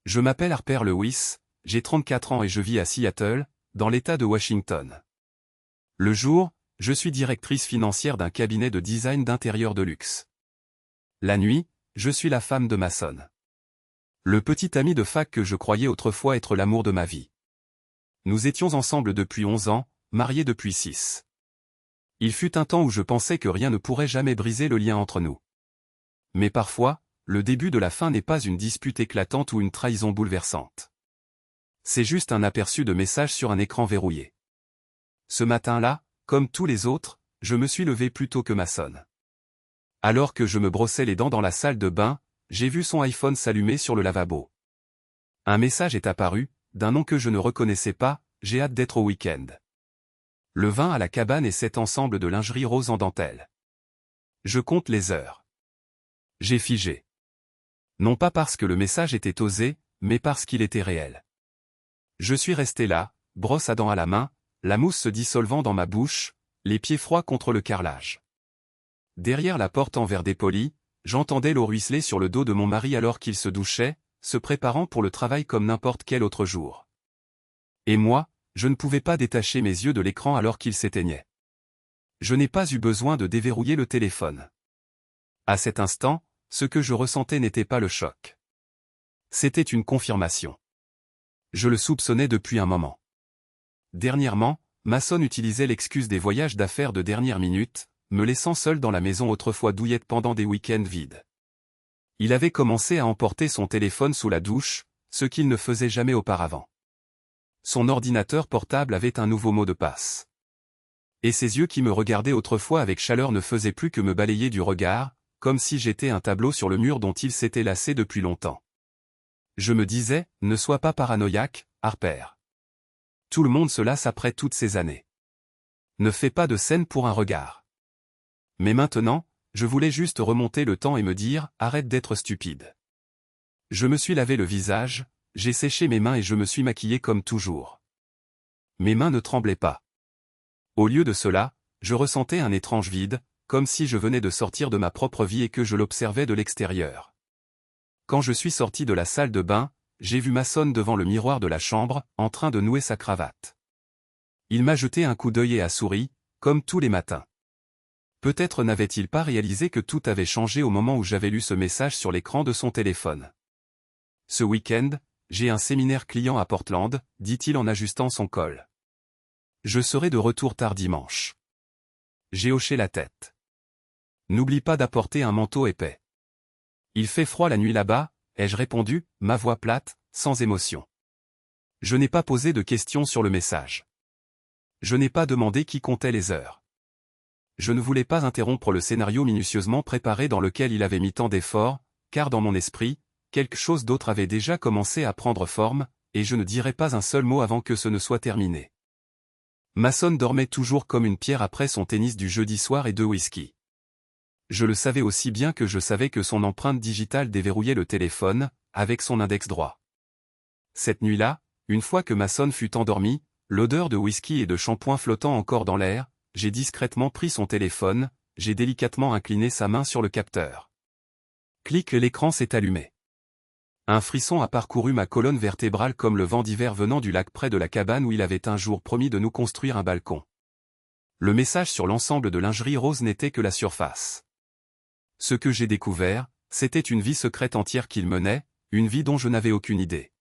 Je m'appelle Harper Lewis, j'ai 34 ans et je vis à Seattle, dans l'État de Washington. Le jour, je suis directrice financière d'un cabinet de design d'intérieur de luxe. La nuit, je suis la femme de Mason. Le petit ami de fac que je croyais autrefois être l'amour de ma vie. Nous étions ensemble depuis 11 ans, mariés depuis 6. Il fut un temps où je pensais que rien ne pourrait jamais briser le lien entre nous. Mais parfois, le début de la fin n'est pas une dispute éclatante ou une trahison bouleversante. C'est juste un aperçu de message sur un écran verrouillé. Ce matin-là, comme tous les autres, je me suis levé plus tôt que Mason. Alors que je me brossais les dents dans la salle de bain, j'ai vu son iPhone s'allumer sur le lavabo. Un message est apparu, d'un nom que je ne reconnaissais pas, j'ai hâte d'être au week-end. Le vin à la cabane et cet ensemble de lingerie rose en dentelle. Je compte les heures. J'ai figé. Non pas parce que le message était osé, mais parce qu'il était réel. Je suis resté là, brosse à dents à la main, la mousse se dissolvant dans ma bouche, les pieds froids contre le carrelage. Derrière la porte en verre dépoli, j'entendais l'eau ruisseler sur le dos de mon mari alors qu'il se douchait, se préparant pour le travail comme n'importe quel autre jour. Et moi, je ne pouvais pas détacher mes yeux de l'écran alors qu'il s'éteignait. Je n'ai pas eu besoin de déverrouiller le téléphone. À cet instant, ce que je ressentais n'était pas le choc. C'était une confirmation. Je le soupçonnais depuis un moment. Dernièrement, Mason utilisait l'excuse des voyages d'affaires de dernière minute, me laissant seul dans la maison autrefois douillette pendant des week-ends vides. Il avait commencé à emporter son téléphone sous la douche, ce qu'il ne faisait jamais auparavant. Son ordinateur portable avait un nouveau mot de passe. Et ses yeux qui me regardaient autrefois avec chaleur ne faisaient plus que me balayer du regard, comme si j'étais un tableau sur le mur dont il s'était lassé depuis longtemps. Je me disais, ne sois pas paranoïaque, Harper. Tout le monde se lasse après toutes ces années. Ne fais pas de scène pour un regard. Mais maintenant, je voulais juste remonter le temps et me dire, arrête d'être stupide. Je me suis lavé le visage, j'ai séché mes mains et je me suis maquillé comme toujours. Mes mains ne tremblaient pas. Au lieu de cela, je ressentais un étrange vide, comme si je venais de sortir de ma propre vie et que je l'observais de l'extérieur. Quand je suis sorti de la salle de bain, j'ai vu Mason devant le miroir de la chambre, en train de nouer sa cravate. Il m'a jeté un coup d'œil et a souri, comme tous les matins. Peut-être n'avait-il pas réalisé que tout avait changé au moment où j'avais lu ce message sur l'écran de son téléphone. Ce week-end, j'ai un séminaire client à Portland, dit-il en ajustant son col. Je serai de retour tard dimanche. J'ai hoché la tête. N'oublie pas d'apporter un manteau épais. Il fait froid la nuit là-bas, ai-je répondu, ma voix plate, sans émotion. Je n'ai pas posé de questions sur le message. Je n'ai pas demandé qui comptait les heures. Je ne voulais pas interrompre le scénario minutieusement préparé dans lequel il avait mis tant d'efforts, car dans mon esprit, quelque chose d'autre avait déjà commencé à prendre forme, et je ne dirais pas un seul mot avant que ce ne soit terminé. Mason dormait toujours comme une pierre après son tennis du jeudi soir et 2 whisky. Je le savais aussi bien que je savais que son empreinte digitale déverrouillait le téléphone, avec son index droit. Cette nuit-là, une fois que Mason fut endormi, l'odeur de whisky et de shampoing flottant encore dans l'air, j'ai discrètement pris son téléphone, j'ai délicatement incliné sa main sur le capteur. Clic, l'écran s'est allumé. Un frisson a parcouru ma colonne vertébrale comme le vent d'hiver venant du lac près de la cabane où il avait un jour promis de nous construire un balcon. Le message sur l'ensemble de lingerie rose n'était que la surface. Ce que j'ai découvert, c'était une vie secrète entière qu'il menait, une vie dont je n'avais aucune idée.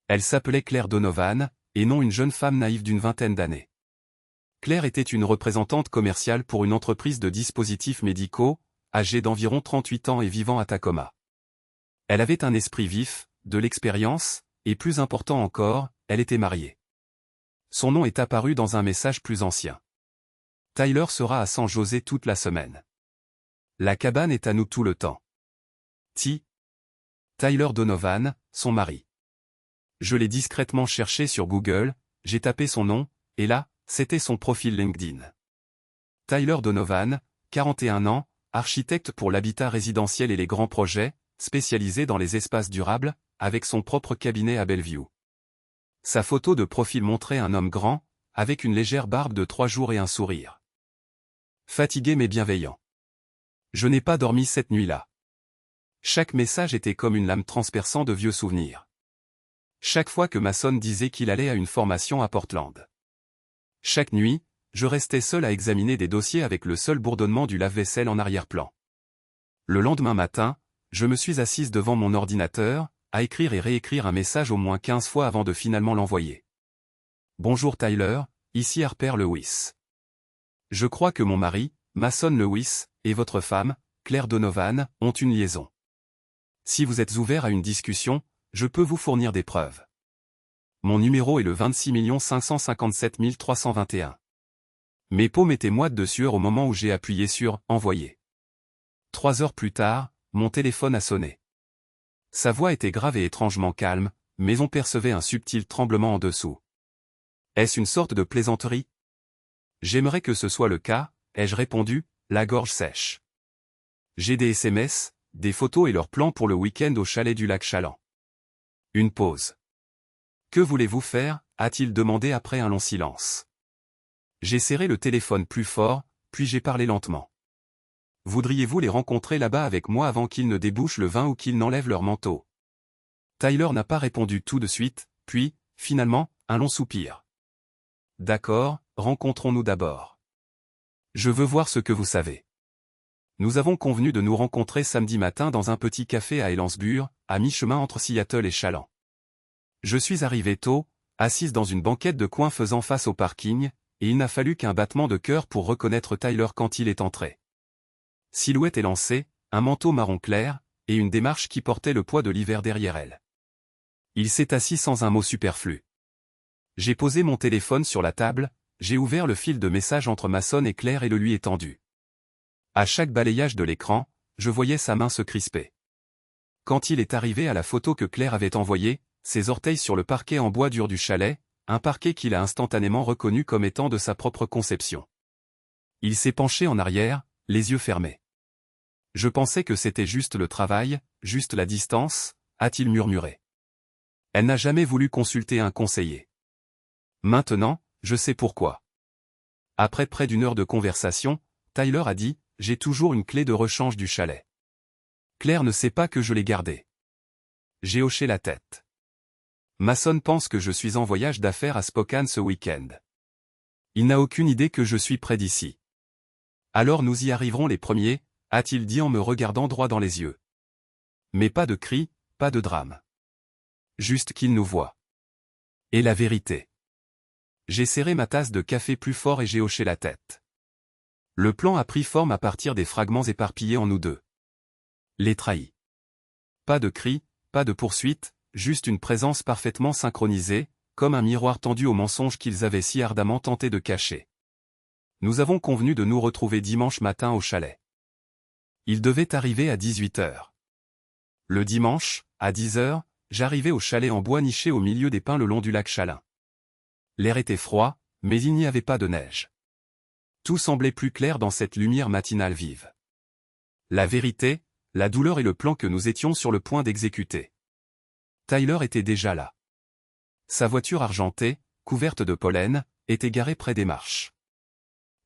Elle s'appelait Claire Donovan, et non une jeune femme naïve d'une vingtaine d'années. Claire était une représentante commerciale pour une entreprise de dispositifs médicaux, âgée d'environ 38 ans et vivant à Tacoma. Elle avait un esprit vif, de l'expérience, et plus important encore, elle était mariée. Son nom est apparu dans un message plus ancien. Tyler sera à San José toute la semaine. La cabane est à nous tout le temps. Tyler Donovan, son mari. Je l'ai discrètement cherché sur Google, j'ai tapé son nom, et là, c'était son profil LinkedIn. Tyler Donovan, 41 ans, architecte pour l'habitat résidentiel et les grands projets, spécialisé dans les espaces durables, avec son propre cabinet à Bellevue. Sa photo de profil montrait un homme grand, avec une légère barbe de 3 jours et un sourire. Fatigué mais bienveillant. Je n'ai pas dormi cette nuit-là. Chaque message était comme une lame transperçant de vieux souvenirs. Chaque fois que Mason disait qu'il allait à une formation à Portland. Chaque nuit, je restais seul à examiner des dossiers avec le seul bourdonnement du lave-vaisselle en arrière-plan. Le lendemain matin, je me suis assise devant mon ordinateur, à écrire et réécrire un message au moins 15 fois avant de finalement l'envoyer. Bonjour Tyler, ici Harper Lewis. Je crois que mon mari, Mason Lewis, et votre femme, Claire Donovan, ont une liaison. Si vous êtes ouvert à une discussion, je peux vous fournir des preuves. Mon numéro est le 26 557 321. Mes paumes étaient moites de sueur au moment où j'ai appuyé sur « Envoyer ». 3 heures plus tard, mon téléphone a sonné. Sa voix était grave et étrangement calme, mais on percevait un subtil tremblement en dessous. Est-ce une sorte de plaisanterie? J'aimerais que ce soit le cas, ai-je répondu, la gorge sèche. J'ai des SMS, des photos et leurs plans pour le week-end au chalet du lac Chaland. Une pause. Que voulez-vous faire? A-t-il demandé après un long silence. J'ai serré le téléphone plus fort, puis j'ai parlé lentement. Voudriez-vous les rencontrer là-bas avec moi avant qu'ils ne débouchent le vin ou qu'ils n'enlèvent leur manteau? Tyler n'a pas répondu tout de suite, puis, finalement, un long soupir. D'accord, rencontrons-nous d'abord. Je veux voir ce que vous savez. Nous avons convenu de nous rencontrer samedi matin dans un petit café à Ellensburg, à mi-chemin entre Seattle et Chaland. Je suis arrivé tôt, assise dans une banquette de coin faisant face au parking, et il n'a fallu qu'un battement de cœur pour reconnaître Tyler quand il est entré. Silhouette élancée, un manteau marron clair, et une démarche qui portait le poids de l'hiver derrière elle. Il s'est assis sans un mot superflu. J'ai posé mon téléphone sur la table, j'ai ouvert le fil de messages entre Mason et Claire et le lui étendu. À chaque balayage de l'écran, je voyais sa main se crisper. Quand il est arrivé à la photo que Claire avait envoyée, ses orteils sur le parquet en bois dur du chalet, un parquet qu'il a instantanément reconnu comme étant de sa propre conception. Il s'est penché en arrière, les yeux fermés. Je pensais que c'était juste le travail, juste la distance, a-t-il murmuré. Elle n'a jamais voulu consulter un conseiller. Maintenant, je sais pourquoi. Après près d'une heure de conversation, Tyler a dit, j'ai toujours une clé de rechange du chalet. Claire ne sait pas que je l'ai gardée. J'ai hoché la tête. Mason pense que je suis en voyage d'affaires à Spokane ce week-end. Il n'a aucune idée que je suis près d'ici. Alors nous y arriverons les premiers, a-t-il dit en me regardant droit dans les yeux. Mais pas de cris, pas de drame. Juste qu'il nous voit. Et la vérité. J'ai serré ma tasse de café plus fort et j'ai hoché la tête. Le plan a pris forme à partir des fragments éparpillés en nous deux. Les trahis. Pas de cris, pas de poursuite, juste une présence parfaitement synchronisée, comme un miroir tendu aux mensonges qu'ils avaient si ardemment tenté de cacher. Nous avons convenu de nous retrouver dimanche matin au chalet. Il devait arriver à 18h. Le dimanche, à 10h, j'arrivais au chalet en bois niché au milieu des pins le long du lac Chaland. L'air était froid, mais il n'y avait pas de neige. Tout semblait plus clair dans cette lumière matinale vive. La vérité, la douleur et le plan que nous étions sur le point d'exécuter. Tyler était déjà là. Sa voiture argentée, couverte de pollen, était garée près des marches.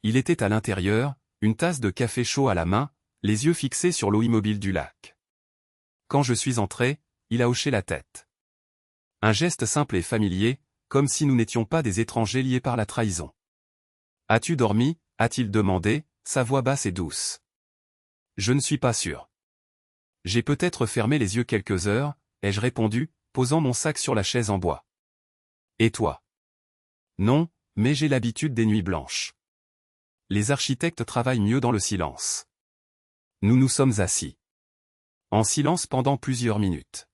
Il était à l'intérieur, une tasse de café chaud à la main, les yeux fixés sur l'eau immobile du lac. Quand je suis entré, il a hoché la tête. Un geste simple et familier, comme si nous n'étions pas des étrangers liés par la trahison. « As-tu dormi » a-t-il demandé, sa voix basse et douce. Je ne suis pas sûr. J'ai peut-être fermé les yeux quelques heures, ai-je répondu, posant mon sac sur la chaise en bois. Et toi? Non, mais j'ai l'habitude des nuits blanches. Les architectes travaillent mieux dans le silence. Nous nous sommes assis. En silence pendant plusieurs minutes.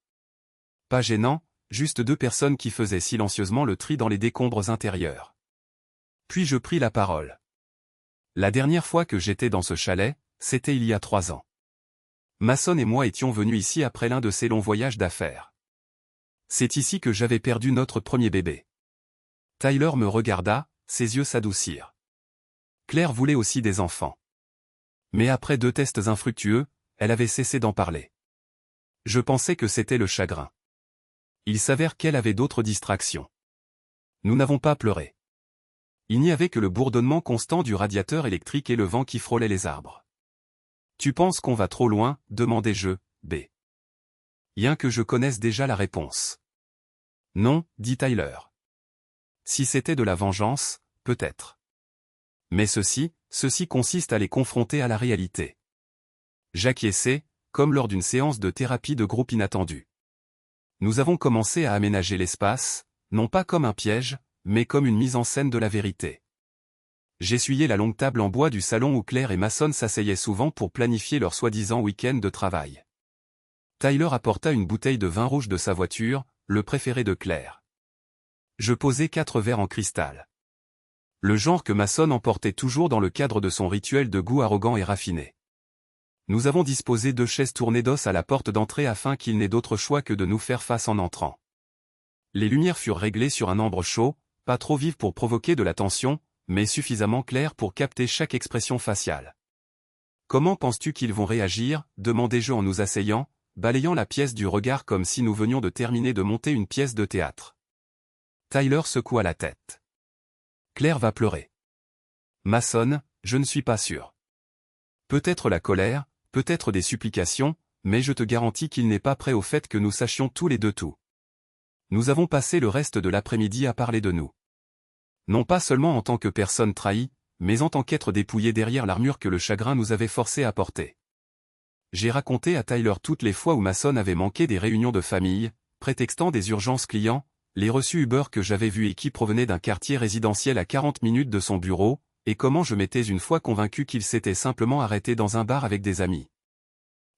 Pas gênant, juste deux personnes qui faisaient silencieusement le tri dans les décombres intérieurs. Puis je pris la parole. La dernière fois que j'étais dans ce chalet, c'était il y a 3 ans. Mason et moi étions venus ici après l'un de ces longs voyages d'affaires. C'est ici que j'avais perdu notre premier bébé. Tyler me regarda, ses yeux s'adoucirent. Claire voulait aussi des enfants. Mais après 2 tests infructueux, elle avait cessé d'en parler. Je pensais que c'était le chagrin. Il s'avère qu'elle avait d'autres distractions. Nous n'avons pas pleuré. Il n'y avait que le bourdonnement constant du radiateur électrique et le vent qui frôlait les arbres. « Tu penses qu'on va trop loin » demandai-je, bien que je connaisse déjà la réponse. Non, dit Tyler. Si c'était de la vengeance, peut-être. Mais ceci consiste à les confronter à la réalité. J'acquiesçai, comme lors d'une séance de thérapie de groupe inattendue. Nous avons commencé à aménager l'espace, non pas comme un piège, mais comme une mise en scène de la vérité. J'essuyai la longue table en bois du salon où Claire et Mason s'asseyaient souvent pour planifier leur soi-disant week-end de travail. Tyler apporta une bouteille de vin rouge de sa voiture, le préféré de Claire. Je posai 4 verres en cristal. Le genre que Mason emportait toujours dans le cadre de son rituel de goût arrogant et raffiné. Nous avons disposé 2 chaises tournées d'os à la porte d'entrée afin qu'il n'ait d'autre choix que de nous faire face en entrant. Les lumières furent réglées sur un ambre chaud, pas trop vive pour provoquer de la tension, mais suffisamment claire pour capter chaque expression faciale. « Comment penses-tu qu'ils vont réagir » demandai-je en nous asseyant, balayant la pièce du regard comme si nous venions de terminer de monter une pièce de théâtre. Tyler secoua la tête. Claire va pleurer. Mason, je ne suis pas sûr. Peut-être la colère, peut-être des supplications, mais je te garantis qu'il n'est pas prêt au fait que nous sachions tous les deux tout. Nous avons passé le reste de l'après-midi à parler de nous. Non pas seulement en tant que personne trahie, mais en tant qu'être dépouillé derrière l'armure que le chagrin nous avait forcé à porter. J'ai raconté à Tyler toutes les fois où Mason avait manqué des réunions de famille, prétextant des urgences clients, les reçus Uber que j'avais vus et qui provenaient d'un quartier résidentiel à 40 minutes de son bureau, et comment je m'étais une fois convaincu qu'il s'était simplement arrêté dans un bar avec des amis.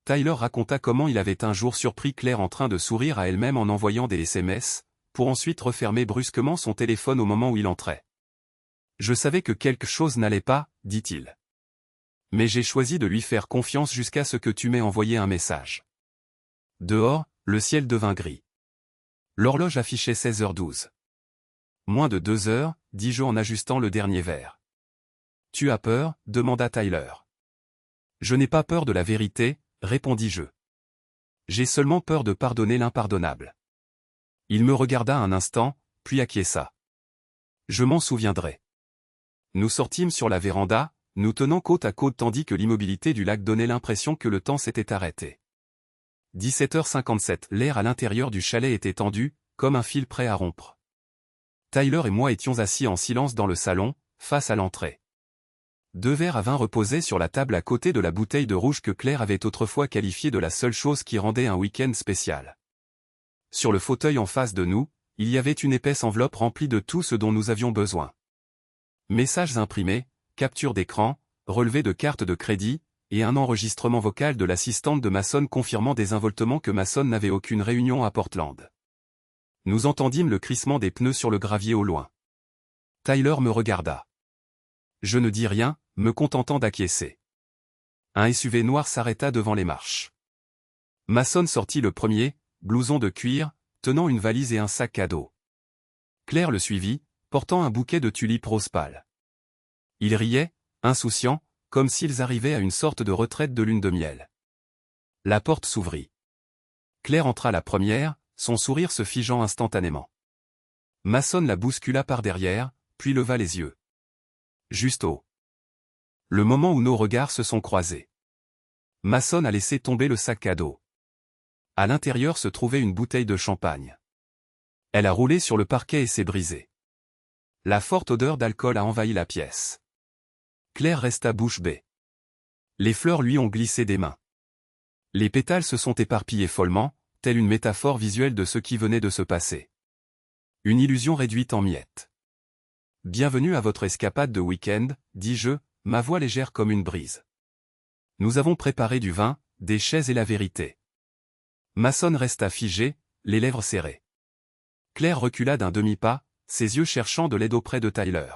Tyler raconta comment il avait un jour surpris Claire en train de sourire à elle-même en envoyant des SMS, pour ensuite refermer brusquement son téléphone au moment où il entrait. Je savais que quelque chose n'allait pas, dit-il. Mais j'ai choisi de lui faire confiance jusqu'à ce que tu m'aies envoyé un message. Dehors, le ciel devint gris. L'horloge affichait 16h12. Moins de 2 heures, dis-je en ajustant le dernier verre. Tu as peur, demanda Tyler. Je n'ai pas peur de la vérité, répondis-je. J'ai seulement peur de pardonner l'impardonnable. Il me regarda un instant, puis acquiesça. Je m'en souviendrai. Nous sortîmes sur la véranda, nous tenant côte à côte tandis que l'immobilité du lac donnait l'impression que le temps s'était arrêté. 17h57, l'air à l'intérieur du chalet était tendu, comme un fil prêt à rompre. Tyler et moi étions assis en silence dans le salon, face à l'entrée. 2 verres à vin reposaient sur la table à côté de la bouteille de rouge que Claire avait autrefois qualifiée de la seule chose qui rendait un week-end spécial. Sur le fauteuil en face de nous, il y avait une épaisse enveloppe remplie de tout ce dont nous avions besoin. Messages imprimés, captures d'écran, relevés de cartes de crédit, et un enregistrement vocal de l'assistante de Mason confirmant désinvoltement que Mason n'avait aucune réunion à Portland. Nous entendîmes le crissement des pneus sur le gravier au loin. Tyler me regarda. Je ne dis rien, me contentant d'acquiescer. Un SUV noir s'arrêta devant les marches. Mason sortit le premier, blouson de cuir, tenant une valise et un sac à dos. Claire le suivit, portant un bouquet de tulipes rose pâle. Il riait, insouciant, comme s'ils arrivaient à une sorte de retraite de lune de miel. La porte s'ouvrit. Claire entra la première, son sourire se figeant instantanément. Mason la bouscula par derrière, puis leva les yeux. Juste au. Le moment où nos regards se sont croisés. Mason a laissé tomber le sac à dos. À l'intérieur se trouvait une bouteille de champagne. Elle a roulé sur le parquet et s'est brisée. La forte odeur d'alcool a envahi la pièce. Claire resta bouche bée. Les fleurs lui ont glissé des mains. Les pétales se sont éparpillés follement, telle une métaphore visuelle de ce qui venait de se passer. Une illusion réduite en miettes. Bienvenue à votre escapade de week-end, dis-je, ma voix légère comme une brise. Nous avons préparé du vin, des chaises et la vérité. Mason resta figé, les lèvres serrées. Claire recula d'un demi-pas, ses yeux cherchant de l'aide auprès de Tyler.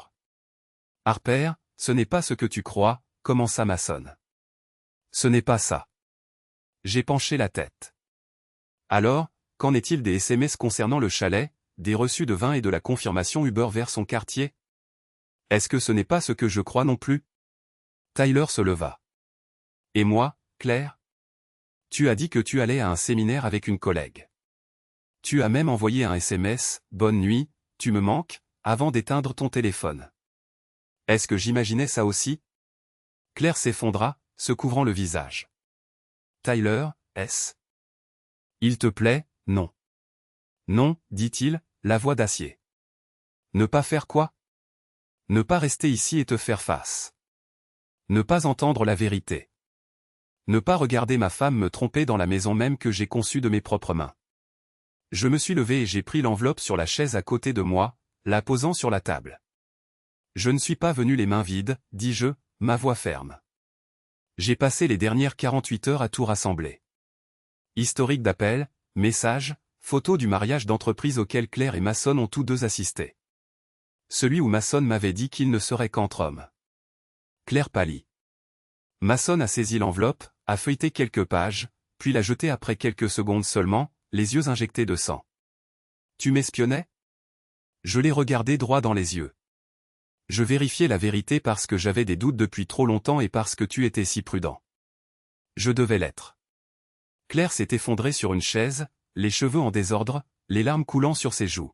Harper, ce n'est pas ce que tu crois, commença Mason. Ce n'est pas ça. J'ai penché la tête. Alors, qu'en est-il des SMS concernant le chalet, des reçus de vin et de la confirmation Uber vers son quartier? Est-ce que ce n'est pas ce que je crois non plus? Tyler se leva. Et moi, Claire? Tu as dit que tu allais à un séminaire avec une collègue. Tu as même envoyé un SMS, « Bonne nuit, tu me manques », avant d'éteindre ton téléphone. Est-ce que j'imaginais ça aussi? Claire s'effondra, se couvrant le visage. Tyler, est-ce? Il te plaît, non. Non, dit-il, la voix d'acier. Ne pas faire quoi? Ne pas rester ici et te faire face. Ne pas entendre la vérité. Ne pas regarder ma femme me tromper dans la maison même que j'ai conçue de mes propres mains. Je me suis levé et j'ai pris l'enveloppe sur la chaise à côté de moi, la posant sur la table. Je ne suis pas venu les mains vides, dis-je, ma voix ferme. J'ai passé les dernières 48 heures à tout rassembler. Historique d'appels, messages, photos du mariage d'entreprise auquel Claire et Mason ont tous deux assisté. Celui où Mason m'avait dit qu'il ne serait qu'entre hommes. Claire pâlit. Mason a saisi l'enveloppe, a feuilleté quelques pages, puis l'a jetée après quelques secondes seulement, les yeux injectés de sang. Tu m'espionnais? Je l'ai regardé droit dans les yeux. Je vérifiais la vérité parce que j'avais des doutes depuis trop longtemps et parce que tu étais si prudent. Je devais l'être. Claire s'est effondrée sur une chaise, les cheveux en désordre, les larmes coulant sur ses joues.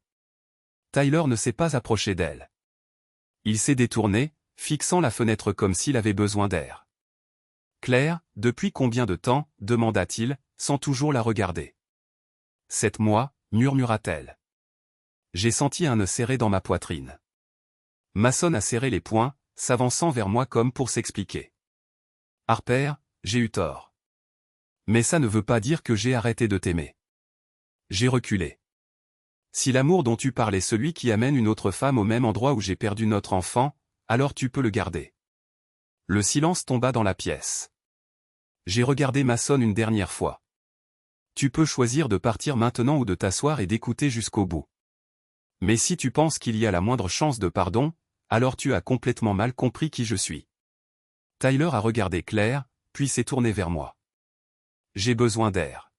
Tyler ne s'est pas approché d'elle. Il s'est détourné, fixant la fenêtre comme s'il avait besoin d'air. Claire, depuis combien de temps, demanda-t-il, sans toujours la regarder. 7 mois, murmura-t-elle. J'ai senti un nœud serré dans ma poitrine. Mason a serré les poings, s'avançant vers moi comme pour s'expliquer. Harper, j'ai eu tort. Mais ça ne veut pas dire que j'ai arrêté de t'aimer. J'ai reculé. Si l'amour dont tu parles est celui qui amène une autre femme au même endroit où j'ai perdu notre enfant, alors tu peux le garder. Le silence tomba dans la pièce. J'ai regardé Mason une dernière fois. Tu peux choisir de partir maintenant ou de t'asseoir et d'écouter jusqu'au bout. Mais si tu penses qu'il y a la moindre chance de pardon, alors tu as complètement mal compris qui je suis. Tyler a regardé Claire, puis s'est tourné vers moi. J'ai besoin d'air.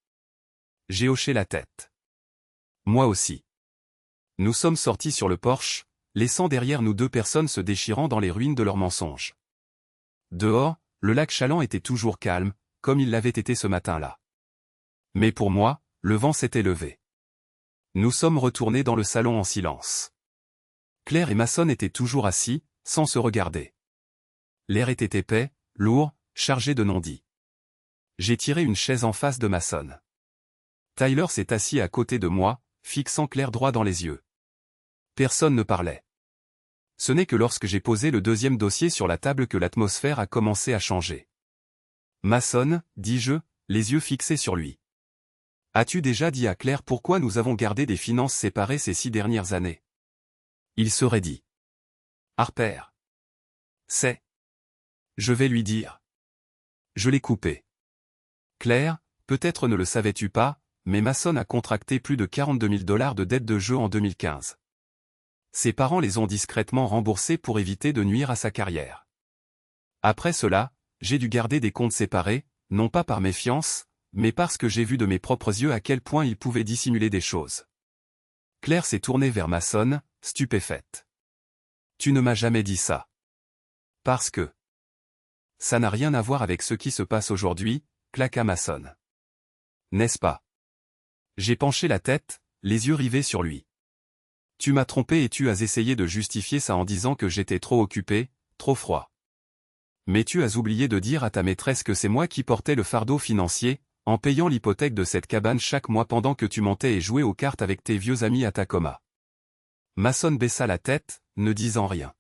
J'ai hoché la tête. Moi aussi. Nous sommes sortis sur le porche, laissant derrière nous 2 personnes se déchirant dans les ruines de leurs mensonges. Dehors, le lac Chaland était toujours calme, comme il l'avait été ce matin-là. Mais pour moi, le vent s'était levé. Nous sommes retournés dans le salon en silence. Claire et Mason étaient toujours assis, sans se regarder. L'air était épais, lourd, chargé de non-dits. J'ai tiré une chaise en face de Mason. Tyler s'est assis à côté de moi, fixant Claire droit dans les yeux. Personne ne parlait. Ce n'est que lorsque j'ai posé le 2e dossier sur la table que l'atmosphère a commencé à changer. Mason, dis-je, les yeux fixés sur lui. As-tu déjà dit à Claire pourquoi nous avons gardé des finances séparées ces 6 dernières années? Il serait dit. Harper. C'est. Je vais lui dire. Je l'ai coupé. Claire, peut-être ne le savais-tu pas, mais Mason a contracté plus de 42 000 $ de dettes de jeu en 2015. Ses parents les ont discrètement remboursés pour éviter de nuire à sa carrière. Après cela, j'ai dû garder des comptes séparés, non pas par méfiance, mais parce que j'ai vu de mes propres yeux à quel point il pouvait dissimuler des choses. Claire s'est tournée vers Mason, stupéfaite. Tu ne m'as jamais dit ça. Parce que. Ça n'a rien à voir avec ce qui se passe aujourd'hui, claqua Mason. N'est-ce pas? J'ai penché la tête, les yeux rivés sur lui. Tu m'as trompé et tu as essayé de justifier ça en disant que j'étais trop occupé, trop froid. Mais tu as oublié de dire à ta maîtresse que c'est moi qui portais le fardeau financier, en payant l'hypothèque de cette cabane chaque mois pendant que tu montais et jouais aux cartes avec tes vieux amis à Tacoma. Mason baissa la tête, ne disant rien.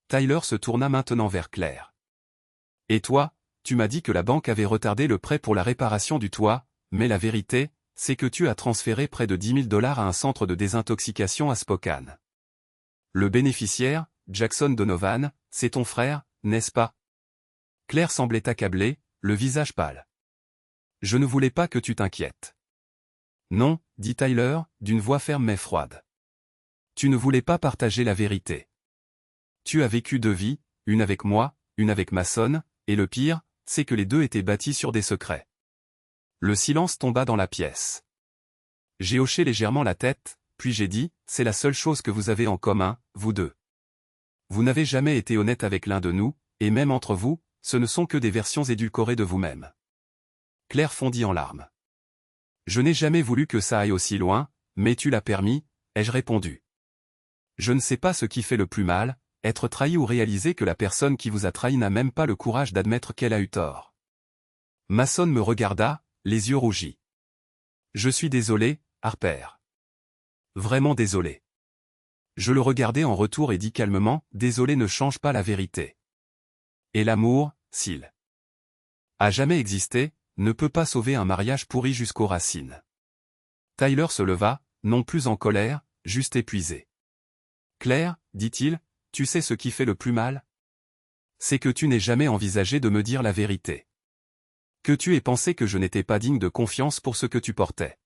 Tyler se tourna maintenant vers Claire. Et toi, tu m'as dit que la banque avait retardé le prêt pour la réparation du toit, mais la vérité, c'est que tu as transféré près de 10 000 $ à un centre de désintoxication à Spokane. Le bénéficiaire, Jackson Donovan, c'est ton frère, n'est-ce pas? Claire semblait accablée, le visage pâle. Je ne voulais pas que tu t'inquiètes. Non, dit Tyler, d'une voix ferme mais froide. Tu ne voulais pas partager la vérité. Tu as vécu 2 vies, une avec moi, une avec Mason, et le pire, c'est que les 2 étaient bâtis sur des secrets. Le silence tomba dans la pièce. J'ai hoché légèrement la tête, puis j'ai dit, c'est la seule chose que vous avez en commun, vous 2. Vous n'avez jamais été honnête avec l'un de nous, et même entre vous, ce ne sont que des versions édulcorées de vous-même. Claire fondit en larmes. Je n'ai jamais voulu que ça aille aussi loin, mais tu l'as permis, ai-je répondu. Je ne sais pas ce qui fait le plus mal, être trahi ou réaliser que la personne qui vous a trahi n'a même pas le courage d'admettre qu'elle a eu tort. Mason me regarda, les yeux rougis. Je suis désolé, Harper. Vraiment désolé. Je le regardai en retour et dis calmement, désolé ne change pas la vérité. Et l'amour, s'il a jamais existé, ne peut pas sauver un mariage pourri jusqu'aux racines. Tyler se leva, non plus en colère, juste épuisé. Claire, dit-il, tu sais ce qui fait le plus mal? C'est que tu n'aies jamais envisagé de me dire la vérité. Que tu aies pensé que je n'étais pas digne de confiance pour ce que tu portais.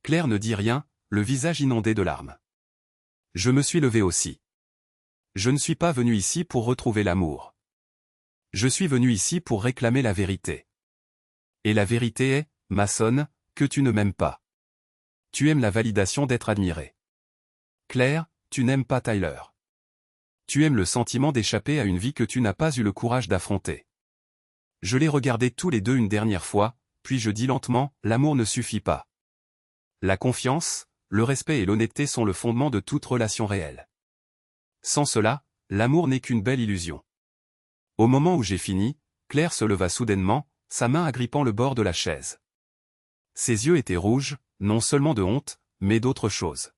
Claire ne dit rien, le visage inondé de larmes. Je me suis levé aussi. Je ne suis pas venu ici pour retrouver l'amour. Je suis venu ici pour réclamer la vérité. Et la vérité est, Mason, que tu ne m'aimes pas. Tu aimes la validation d'être admiré. Claire, tu n'aimes pas Tyler. Tu aimes le sentiment d'échapper à une vie que tu n'as pas eu le courage d'affronter. Je les regardais tous les deux une dernière fois, puis je dis lentement, l'amour ne suffit pas. La confiance, le respect et l'honnêteté sont le fondement de toute relation réelle. Sans cela, l'amour n'est qu'une belle illusion. Au moment où j'ai fini, Claire se leva soudainement, sa main agrippant le bord de la chaise. Ses yeux étaient rouges, non seulement de honte, mais d'autre chose.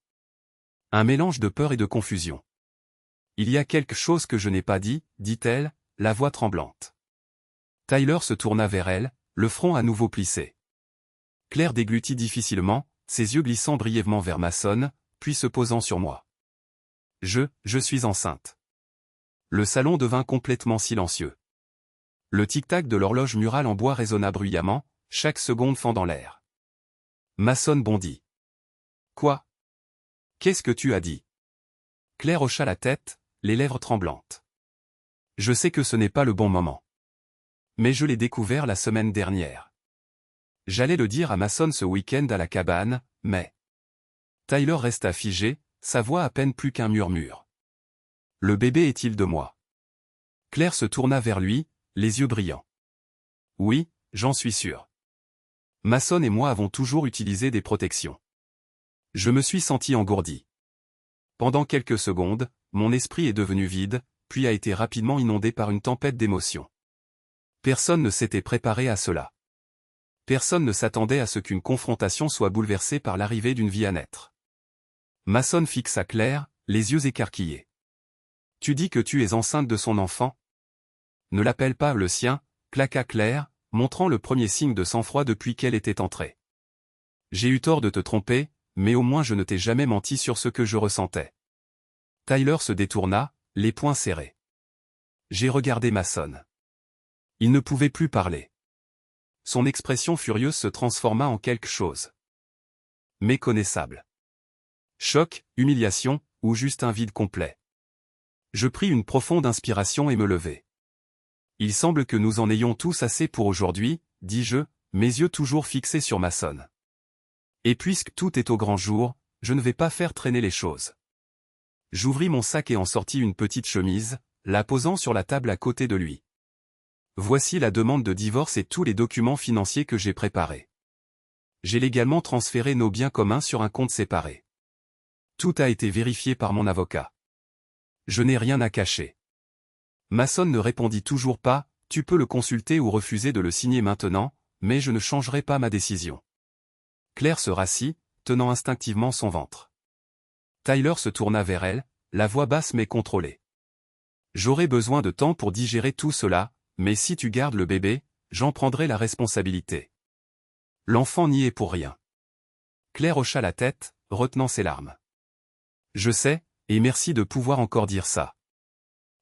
Un mélange de peur et de confusion. Il y a quelque chose que je n'ai pas dit, dit-elle, la voix tremblante. Tyler se tourna vers elle, le front à nouveau plissé. Claire déglutit difficilement, ses yeux glissant brièvement vers Mason, puis se posant sur moi. Je suis enceinte. Le salon devint complètement silencieux. Le tic-tac de l'horloge murale en bois résonna bruyamment, chaque seconde fendant l'air. Mason bondit. Quoi? Qu'est-ce que tu as dit? Claire hocha la tête, les lèvres tremblantes. Je sais que ce n'est pas le bon moment. Mais je l'ai découvert la semaine dernière. J'allais le dire à Mason ce week-end à la cabane, mais... Tyler resta figé, sa voix à peine plus qu'un murmure. Le bébé est-il de moi? Claire se tourna vers lui, les yeux brillants. Oui, j'en suis sûr. Mason et moi avons toujours utilisé des protections. Je me suis senti engourdi. Pendant quelques secondes, mon esprit est devenu vide, puis a été rapidement inondé par une tempête d'émotions. Personne ne s'était préparé à cela. Personne ne s'attendait à ce qu'une confrontation soit bouleversée par l'arrivée d'une vie à naître. Mason fixa Claire, les yeux écarquillés. Tu dis que tu es enceinte de son enfant? Ne l'appelle pas le sien, claqua Claire, montrant le premier signe de sang-froid depuis qu'elle était entrée. J'ai eu tort de te tromper, mais au moins je ne t'ai jamais menti sur ce que je ressentais. Tyler se détourna, les poings serrés. J'ai regardé Mason. Il ne pouvait plus parler. Son expression furieuse se transforma en quelque chose. Méconnaissable. Choc, humiliation, ou juste un vide complet. Je pris une profonde inspiration et me levai. Il semble que nous en ayons tous assez pour aujourd'hui, dis-je, mes yeux toujours fixés sur Mason. Et puisque tout est au grand jour, je ne vais pas faire traîner les choses. J'ouvris mon sac et en sortis une petite chemise, la posant sur la table à côté de lui. Voici la demande de divorce et tous les documents financiers que j'ai préparés. J'ai légalement transféré nos biens communs sur un compte séparé. Tout a été vérifié par mon avocat. Je n'ai rien à cacher. Mason ne répondit toujours pas, tu peux le consulter ou refuser de le signer maintenant, mais je ne changerai pas ma décision. Claire se rassit, tenant instinctivement son ventre. Tyler se tourna vers elle, la voix basse mais contrôlée. J'aurai besoin de temps pour digérer tout cela, mais si tu gardes le bébé, j'en prendrai la responsabilité. L'enfant n'y est pour rien. Claire hocha la tête, retenant ses larmes. Je sais, et merci de pouvoir encore dire ça.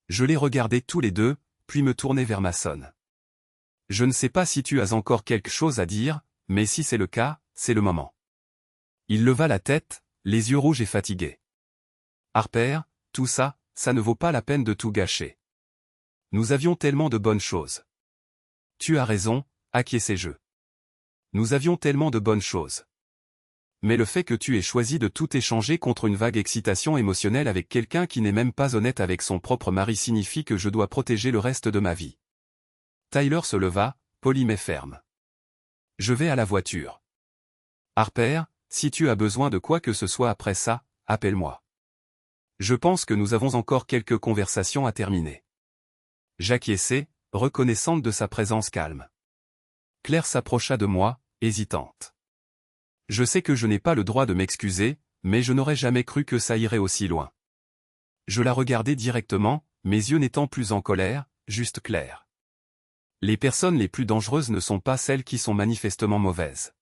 Je les regardais tous les deux, puis me tournai vers Mason. Je ne sais pas si tu as encore quelque chose à dire, mais si c'est le cas, c'est le moment. Il leva la tête, les yeux rouges et fatigués. Harper, tout ça, ça ne vaut pas la peine de tout gâcher. Nous avions tellement de bonnes choses. Tu as raison, acquiesçai-je. Nous avions tellement de bonnes choses. Mais le fait que tu aies choisi de tout échanger contre une vague excitation émotionnelle avec quelqu'un qui n'est même pas honnête avec son propre mari signifie que je dois protéger le reste de ma vie. Tyler se leva, poli mais ferme. Je vais à la voiture. Harper, si tu as besoin de quoi que ce soit après ça, appelle-moi. Je pense que nous avons encore quelques conversations à terminer. J'acquiesçai, reconnaissante de sa présence calme. Claire s'approcha de moi, hésitante. Je sais que je n'ai pas le droit de m'excuser, mais je n'aurais jamais cru que ça irait aussi loin. Je la regardais directement, mes yeux n'étant plus en colère, juste clairs. Les personnes les plus dangereuses ne sont pas celles qui sont manifestement mauvaises.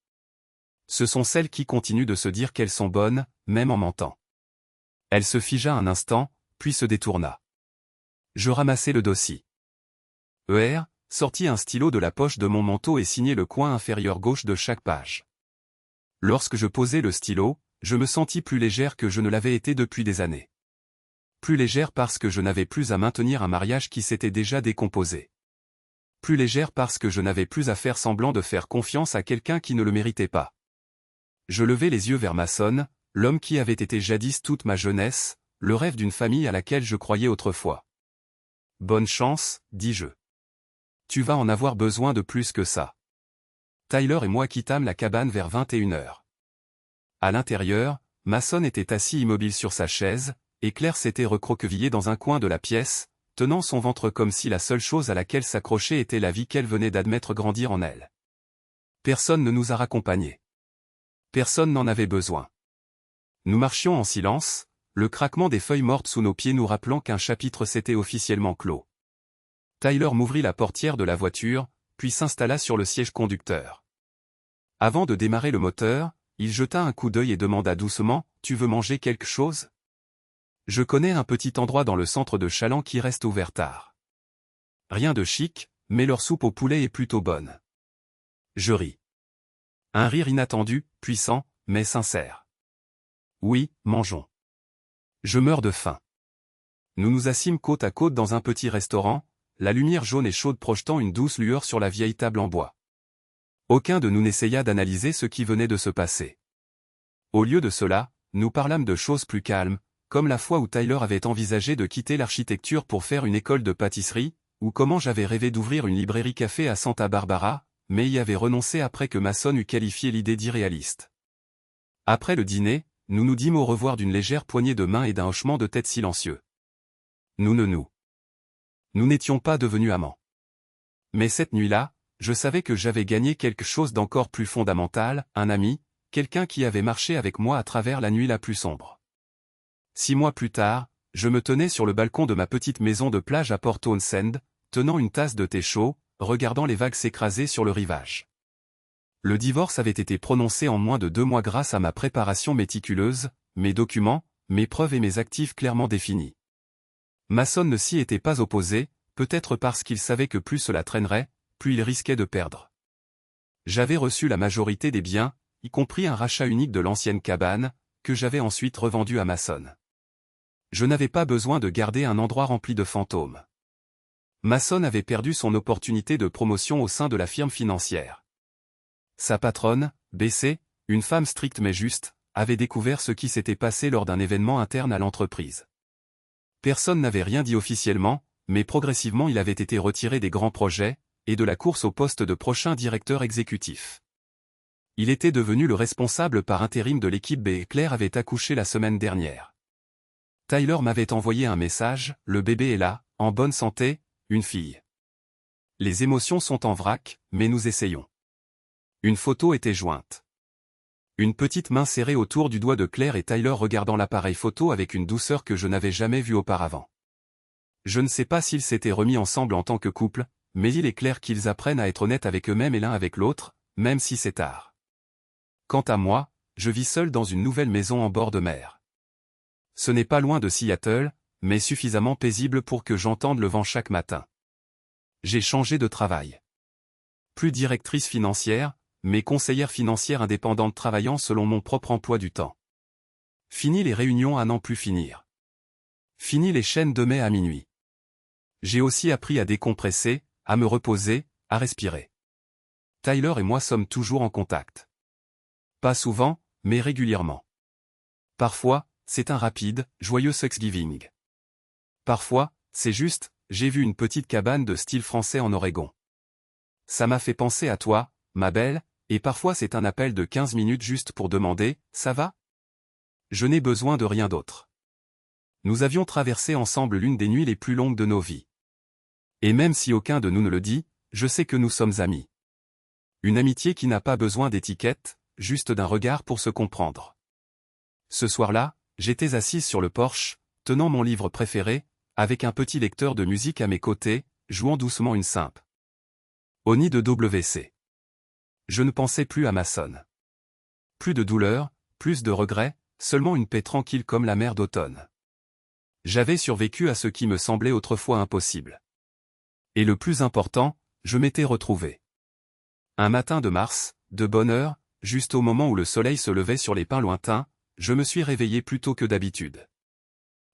Ce sont celles qui continuent de se dire qu'elles sont bonnes, même en mentant. Elle se figea un instant, puis se détourna. Je ramassai le dossier. Sortit un stylo de la poche de mon manteau et signai le coin inférieur gauche de chaque page. Lorsque je posai le stylo, je me sentis plus légère que je ne l'avais été depuis des années. Plus légère parce que je n'avais plus à maintenir un mariage qui s'était déjà décomposé. Plus légère parce que je n'avais plus à faire semblant de faire confiance à quelqu'un qui ne le méritait pas. Je levai les yeux vers Mason, l'homme qui avait été jadis toute ma jeunesse, le rêve d'une famille à laquelle je croyais autrefois. Bonne chance, dis-je. Tu vas en avoir besoin de plus que ça. Tyler et moi quittâmes la cabane vers 21h. À l'intérieur, Mason était assis immobile sur sa chaise, et Claire s'était recroquevillée dans un coin de la pièce, tenant son ventre comme si la seule chose à laquelle s'accrocher était la vie qu'elle venait d'admettre grandir en elle. Personne ne nous a raccompagnés. Personne n'en avait besoin. Nous marchions en silence, le craquement des feuilles mortes sous nos pieds nous rappelant qu'un chapitre s'était officiellement clos. Tyler m'ouvrit la portière de la voiture, puis s'installa sur le siège conducteur. Avant de démarrer le moteur, il jeta un coup d'œil et demanda doucement, « Tu veux manger quelque chose ?» Je connais un petit endroit dans le centre de Chaland qui reste ouvert tard. Rien de chic, mais leur soupe au poulet est plutôt bonne. Je ris. Un rire inattendu, puissant, mais sincère. Oui, mangeons. Je meurs de faim. Nous nous assîmes côte à côte dans un petit restaurant, la lumière jaune et chaude projetant une douce lueur sur la vieille table en bois. Aucun de nous n'essaya d'analyser ce qui venait de se passer. Au lieu de cela, nous parlâmes de choses plus calmes, comme la fois où Tyler avait envisagé de quitter l'architecture pour faire une école de pâtisserie, ou comment j'avais rêvé d'ouvrir une librairie café à Santa Barbara, mais y avait renoncé après que Mason eut qualifié l'idée d'irréaliste. Après le dîner, nous nous dîmes au revoir d'une légère poignée de main et d'un hochement de tête silencieux. Nous n'étions pas devenus amants. Mais cette nuit-là, je savais que j'avais gagné quelque chose d'encore plus fondamental, un ami, quelqu'un qui avait marché avec moi à travers la nuit la plus sombre. 6 mois plus tard, je me tenais sur le balcon de ma petite maison de plage à Port Townsend, tenant une tasse de thé chaud, regardant les vagues s'écraser sur le rivage. Le divorce avait été prononcé en moins de 2 mois grâce à ma préparation méticuleuse, mes documents, mes preuves et mes actifs clairement définis. Mason ne s'y était pas opposé, peut-être parce qu'il savait que plus cela traînerait, plus il risquait de perdre. J'avais reçu la majorité des biens, y compris un rachat unique de l'ancienne cabane, que j'avais ensuite revendu à Mason. Je n'avais pas besoin de garder un endroit rempli de fantômes. Mason avait perdu son opportunité de promotion au sein de la firme financière. Sa patronne, Bessé, une femme stricte mais juste, avait découvert ce qui s'était passé lors d'un événement interne à l'entreprise. Personne n'avait rien dit officiellement, mais progressivement il avait été retiré des grands projets, et de la course au poste de prochain directeur exécutif. Il était devenu le responsable par intérim de l'équipe B et Claire avait accouché la semaine dernière. Tyler m'avait envoyé un message, le bébé est là, en bonne santé, une fille. Les émotions sont en vrac, mais nous essayons. Une photo était jointe. Une petite main serrée autour du doigt de Claire et Tyler regardant l'appareil photo avec une douceur que je n'avais jamais vue auparavant. Je ne sais pas s'ils s'étaient remis ensemble en tant que couple, mais il est clair qu'ils apprennent à être honnêtes avec eux-mêmes et l'un avec l'autre, même si c'est tard. Quant à moi, je vis seul dans une nouvelle maison en bord de mer. Ce n'est pas loin de Seattle, mais suffisamment paisible pour que j'entende le vent chaque matin. J'ai changé de travail. Plus directrice financière, mais conseillère financière indépendante travaillant selon mon propre emploi du temps. Fini les réunions à n'en plus finir. Fini les chaînes de mai à minuit. J'ai aussi appris à décompresser, à me reposer, à respirer. Tyler et moi sommes toujours en contact. Pas souvent, mais régulièrement. Parfois, c'est un rapide, joyeux Thanksgiving. Parfois, c'est juste, j'ai vu une petite cabane de style français en Oregon. Ça m'a fait penser à toi, ma belle, et parfois c'est un appel de 15 minutes juste pour demander, ça va? Je n'ai besoin de rien d'autre. Nous avions traversé ensemble l'une des nuits les plus longues de nos vies. Et même si aucun de nous ne le dit, je sais que nous sommes amis. Une amitié qui n'a pas besoin d'étiquette, juste d'un regard pour se comprendre. Ce soir-là, j'étais assise sur le porche, tenant mon livre préféré, avec un petit lecteur de musique à mes côtés, jouant doucement une simple. Au nid de WC. Je ne pensais plus à Mason. Plus de douleur, plus de regrets, seulement une paix tranquille comme la mer d'automne. J'avais survécu à ce qui me semblait autrefois impossible. Et le plus important, je m'étais retrouvé. Un matin de mars, de bonne heure, juste au moment où le soleil se levait sur les pins lointains, je me suis réveillé plus tôt que d'habitude.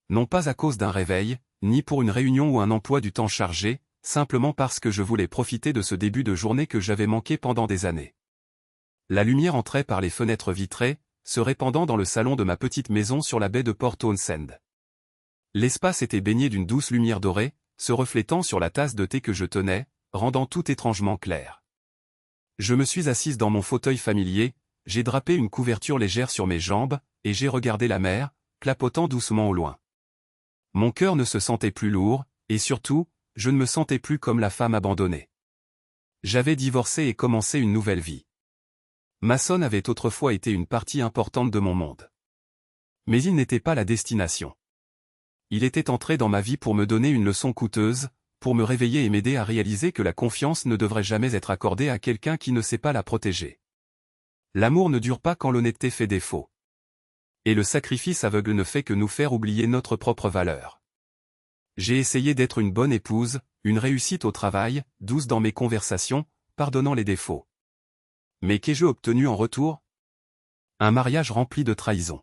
Non pas à cause d'un réveil, ni pour une réunion ou un emploi du temps chargé, simplement parce que je voulais profiter de ce début de journée que j'avais manqué pendant des années. La lumière entrait par les fenêtres vitrées, se répandant dans le salon de ma petite maison sur la baie de Port Townsend. L'espace était baigné d'une douce lumière dorée, se reflétant sur la tasse de thé que je tenais, rendant tout étrangement clair. Je me suis assise dans mon fauteuil familier, j'ai drapé une couverture légère sur mes jambes, et j'ai regardé la mer, clapotant doucement au loin. Mon cœur ne se sentait plus lourd, et surtout, je ne me sentais plus comme la femme abandonnée. J'avais divorcé et commencé une nouvelle vie. Mason avait autrefois été une partie importante de mon monde. Mais il n'était pas la destination. Il était entré dans ma vie pour me donner une leçon coûteuse, pour me réveiller et m'aider à réaliser que la confiance ne devrait jamais être accordée à quelqu'un qui ne sait pas la protéger. L'amour ne dure pas quand l'honnêteté fait défaut. Et le sacrifice aveugle ne fait que nous faire oublier notre propre valeur. J'ai essayé d'être une bonne épouse, une réussite au travail, douce dans mes conversations, pardonnant les défauts. Mais qu'ai-je obtenu en retour? Un mariage rempli de trahison.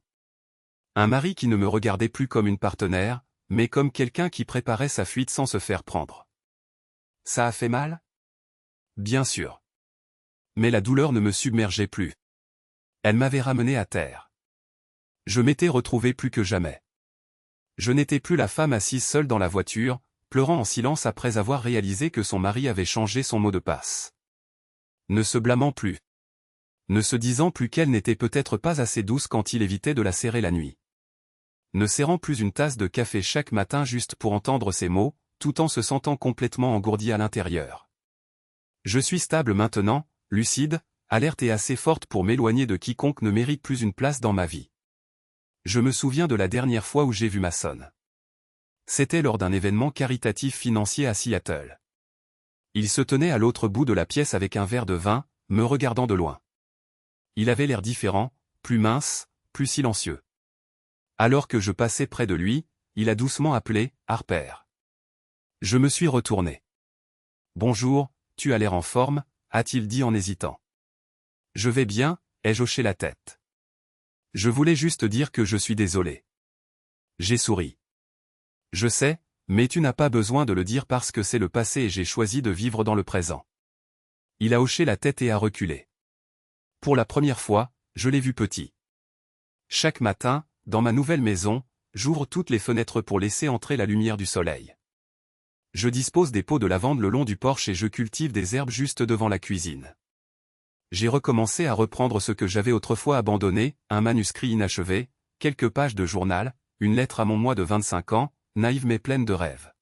Un mari qui ne me regardait plus comme une partenaire, mais comme quelqu'un qui préparait sa fuite sans se faire prendre. Ça a fait mal? Bien sûr. Mais la douleur ne me submergeait plus. Elle m'avait ramené à terre. Je m'étais retrouvé plus que jamais. Je n'étais plus la femme assise seule dans la voiture, pleurant en silence après avoir réalisé que son mari avait changé son mot de passe. Ne se blâmant plus. Ne se disant plus qu'elle n'était peut-être pas assez douce quand il évitait de la serrer la nuit. Ne serrant plus une tasse de café chaque matin juste pour entendre ses mots, tout en se sentant complètement engourdi à l'intérieur. Je suis stable maintenant, lucide, alerte et assez forte pour m'éloigner de quiconque ne mérite plus une place dans ma vie. Je me souviens de la dernière fois où j'ai vu Mason. C'était lors d'un événement caritatif financier à Seattle. Il se tenait à l'autre bout de la pièce avec un verre de vin, me regardant de loin. Il avait l'air différent, plus mince, plus silencieux. Alors que je passais près de lui, il a doucement appelé « Harper ». Je me suis retourné. « Bonjour, tu as l'air en forme », a-t-il dit en hésitant. « Je vais bien », ai-je hoché la tête. « Je voulais juste dire que je suis désolé. » J'ai souri. « Je sais, mais tu n'as pas besoin de le dire parce que c'est le passé et j'ai choisi de vivre dans le présent. » Il a hoché la tête et a reculé. Pour la première fois, je l'ai vu petit. Chaque matin, dans ma nouvelle maison, j'ouvre toutes les fenêtres pour laisser entrer la lumière du soleil. Je dispose des pots de lavande le long du porche et je cultive des herbes juste devant la cuisine. J'ai recommencé à reprendre ce que j'avais autrefois abandonné, un manuscrit inachevé, quelques pages de journal, une lettre à mon moi de 25 ans, naïve mais pleine de rêves.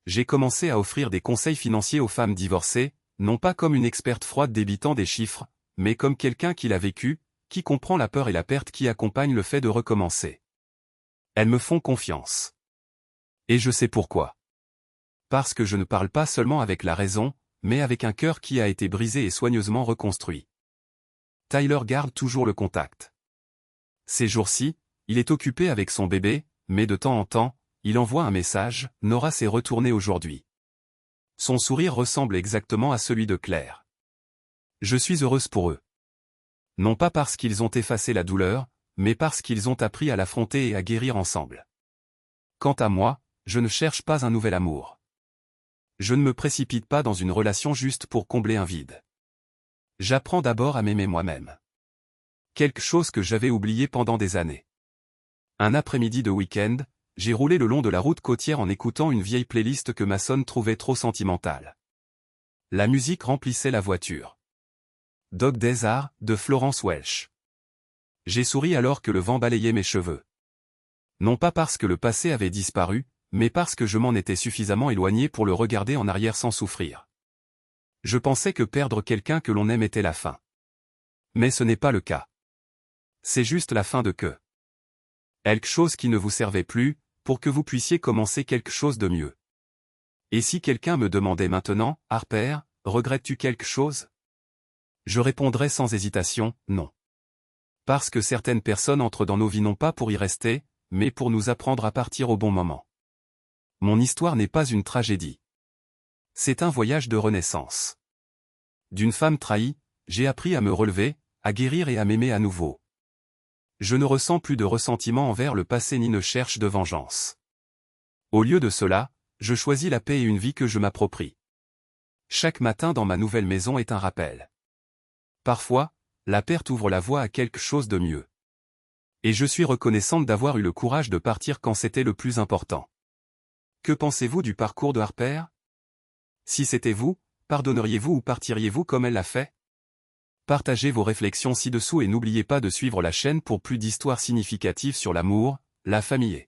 J'ai commencé à offrir des conseils financiers aux femmes divorcées, non pas comme une experte froide débitant des chiffres, mais comme quelqu'un qui l'a vécu, qui comprend la peur et la perte qui accompagnent le fait de recommencer. Elles me font confiance. Et je sais pourquoi. Parce que je ne parle pas seulement avec la raison, mais avec un cœur qui a été brisé et soigneusement reconstruit. Tyler garde toujours le contact. Ces jours-ci, il est occupé avec son bébé, mais de temps en temps, il envoie un message, « Nora s'est retournée aujourd'hui. » Son sourire ressemble exactement à celui de Claire. Je suis heureuse pour eux. Non pas parce qu'ils ont effacé la douleur, mais parce qu'ils ont appris à l'affronter et à guérir ensemble. Quant à moi, je ne cherche pas un nouvel amour. Je ne me précipite pas dans une relation juste pour combler un vide. J'apprends d'abord à m'aimer moi-même. Quelque chose que j'avais oublié pendant des années. Un après-midi de week-end, j'ai roulé le long de la route côtière en écoutant une vieille playlist que Mason trouvait trop sentimentale. La musique remplissait la voiture. Dog Days Are, de Florence Welch. J'ai souri alors que le vent balayait mes cheveux. Non pas parce que le passé avait disparu, mais parce que je m'en étais suffisamment éloigné pour le regarder en arrière sans souffrir. Je pensais que perdre quelqu'un que l'on aime était la fin. Mais ce n'est pas le cas. C'est juste la fin de que. Quelque chose qui ne vous servait plus, pour que vous puissiez commencer quelque chose de mieux. Et si quelqu'un me demandait maintenant, Harper, regrettes-tu quelque chose? Je répondrais sans hésitation, non. Parce que certaines personnes entrent dans nos vies non pas pour y rester, mais pour nous apprendre à partir au bon moment. Mon histoire n'est pas une tragédie. C'est un voyage de renaissance. D'une femme trahie, j'ai appris à me relever, à guérir et à m'aimer à nouveau. Je ne ressens plus de ressentiment envers le passé ni ne cherche de vengeance. Au lieu de cela, je choisis la paix et une vie que je m'approprie. Chaque matin dans ma nouvelle maison est un rappel. Parfois, la perte ouvre la voie à quelque chose de mieux. Et je suis reconnaissante d'avoir eu le courage de partir quand c'était le plus important. Que pensez-vous du parcours de Harper? Si c'était vous, pardonneriez-vous ou partiriez-vous comme elle l'a fait? Partagez vos réflexions ci-dessous et n'oubliez pas de suivre la chaîne pour plus d'histoires significatives sur l'amour, la famille